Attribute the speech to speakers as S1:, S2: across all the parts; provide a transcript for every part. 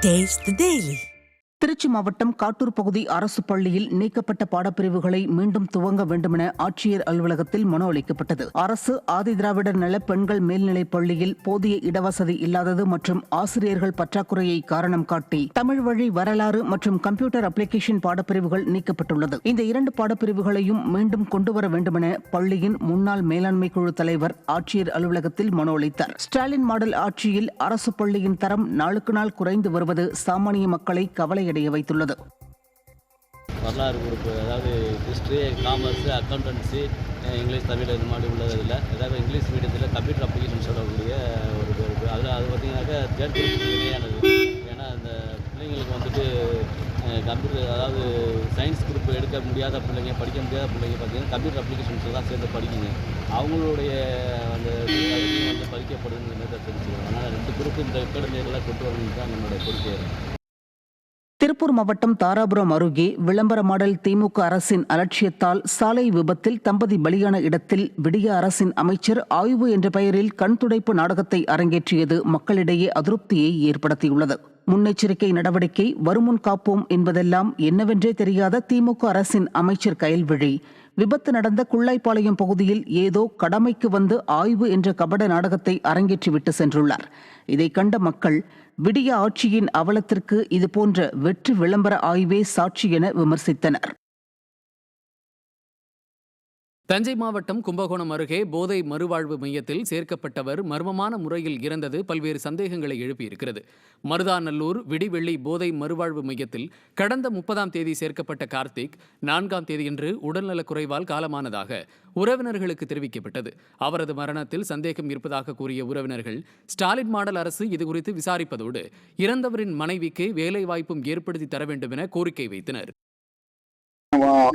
S1: Taste the Daily.
S2: Trichy மாவட்டம் காட்டூர் பகுதி அரசு பள்ளியில் நீக்கப்பட்ட பாடப்பிரிவுகளை மீண்டும் துவங்க வேண்டுமென ஆட்சியர் அலுவலகத்தில் மனு அளிக்கப்பட்டது. அரசு ஆதிதிராவிடர் நல பெண்கள் மேல்நிலைப் பள்ளியில் போதிய இடவசதி இல்லாதது மற்றும் ஆசிரியர்கள் பற்றாக்குறையை காரணம் காட்டி தமிழ் வழி வரலாறு மற்றும் கம்ப்யூட்டர் அப்ளிகேஷன் பாடப்பிரிவுகள் நீக்கப்பட்டுள்ளது. இந்த இரண்டு பாடப்பிரிவுகளையும் மீண்டும் கொண்டுவர வேண்டுமென பள்ளியின் முன்னாள் மேலாண்மை குழு தலைவர் ஆட்சியர் அலுவலகத்தில் மனு அளித்தார். ஸ்டாலின் மாடல் ஆட்சியில் அரசு பள்ளியின் தரம் நாளுக்கு நாள் குறைந்து வருவது சாமானிய மக்களை கவலை வைத்துள்ளது.
S3: வரலாறு குரூப், அதாவது history, commerce, accountancy, English, Tamil இது மாதிரி உள்ளதில் ஏதாவது இங்கிலீஷ் மீடியத்தில் கம்ப்யூட்டர் அப்ளிகேஷன் சொல்லக்கூடிய ஒரு குரூப். அதில் அது பார்த்திங்கனாக்கா தேர்ட் குரூப் இணையானது. ஏன்னா அந்த பிள்ளைங்களுக்கு வந்துட்டு கம்ப்யூட்டர், அதாவது சயின்ஸ் குரூப் எடுக்க முடியாத பிள்ளைங்க, படிக்க முடியாத பிள்ளைங்க பார்த்திங்கன்னா கம்ப்யூட்டர் அப்ளிகேஷன்ஸில் தான் சேர்ந்து படிக்குங்க. அவங்களுடைய அந்த வந்து படிக்கப்படுதுன்னு தெரிஞ்சுக்கிறோம். அதனால் ரெண்டு குரூப் இந்த அகாடமியில் கொண்டு வரணும்னு தான் நம்மளுடைய கோரிக்கை.
S2: திருப்பூர் மாவட்டம் தாராபுரம் அருகே விளம்பர மாடல் திமுக அரசின் அலட்சியத்தால் சாலை விபத்தில் தம்பதி பலியான இடத்தில் விடிய அரசின் அமைச்சர் ஆய்வு என்ற பெயரில் கண்துடைப்பு நாடகத்தை அரங்கேற்றியது மக்களிடையே அதிருப்தியை ஏற்படுத்தியுள்ளது. முன்னெச்சரிக்கை நடவடிக்கை, வருமுன் காப்போம் என்பதெல்லாம் என்னவென்றே தெரியாத திமுக அரசின் அமைச்சர் கயல்விழி விபத்து நடந்த குள்ளாய்பாளையம் பகுதியில் ஏதோ கடமைக்கு வந்து ஆய்வு என்ற கபட நாடகத்தை அரங்கேற்றிவிட்டு சென்றுள்ளார். இதை கண்ட மக்கள் விடிய ஆட்சியின் அவலத்திற்கு இதுபோன்ற வெற்று விளம்பர ஆய்வே சாட்சி என விமர்சித்தனர்.
S4: தஞ்சை மாவட்டம் கும்பகோணம் அருகே போதை மறுவாழ்வு மையத்தில் சேர்க்கப்பட்டவர் மர்மமான முறையில் இறந்தது பல்வேறு சந்தேகங்களை எழுப்பியிருக்கிறது. மருதாநல்லூர் விடிவெள்ளி போதை மறுவாழ்வு மையத்தில் கடந்த 30ஆம் தேதி சேர்க்கப்பட்ட கார்த்திக் 4ஆம் தேதியன்று உடல்நலக் குறைவால் காலமானதாக உறவினர்களுக்கு தெரிவிக்கப்பட்டது. அவரது மரணத்தில் சந்தேகம் இருப்பதாக கூறிய உறவினர்கள் ஸ்டாலின் மாடல் அரசு இதுகுறித்து விசாரிப்பதோடு இறந்தவரின் மனைவிக்கு வேலைவாய்ப்பும் ஏற்படுத்தி தர வேண்டும் என கோரிக்கை வைத்தனர்.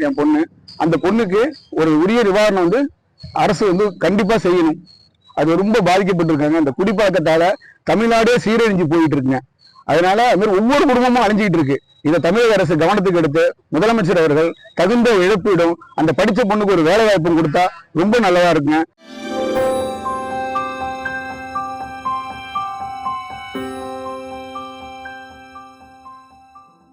S5: என் பொண்ணு, அந்த பொண்ணுக்கு ஒரு உரிய நிவாரணம் வந்து அரசு வந்து கண்டிப்பா செய்யணும். அது ரொம்ப பாதிக்கப்பட்டிருக்காங்க. அந்த குடிப்பழக்கத்தால தமிழ்நாடே சீரழிஞ்சு போயிட்டு இருக்குங்க. அதனால அது மாதிரி ஒவ்வொரு குடும்பமும் அழிஞ்சிட்டு இருக்கு. இதை தமிழக அரசு கவனத்துக்கு எடுத்து முதலமைச்சர் அவர்கள் தகுந்த இழப்பீடும் அந்த படிச்ச பொண்ணுக்கு ஒரு வேலை வாய்ப்பும் கொடுத்தா ரொம்ப நல்லதா இருக்குங்க.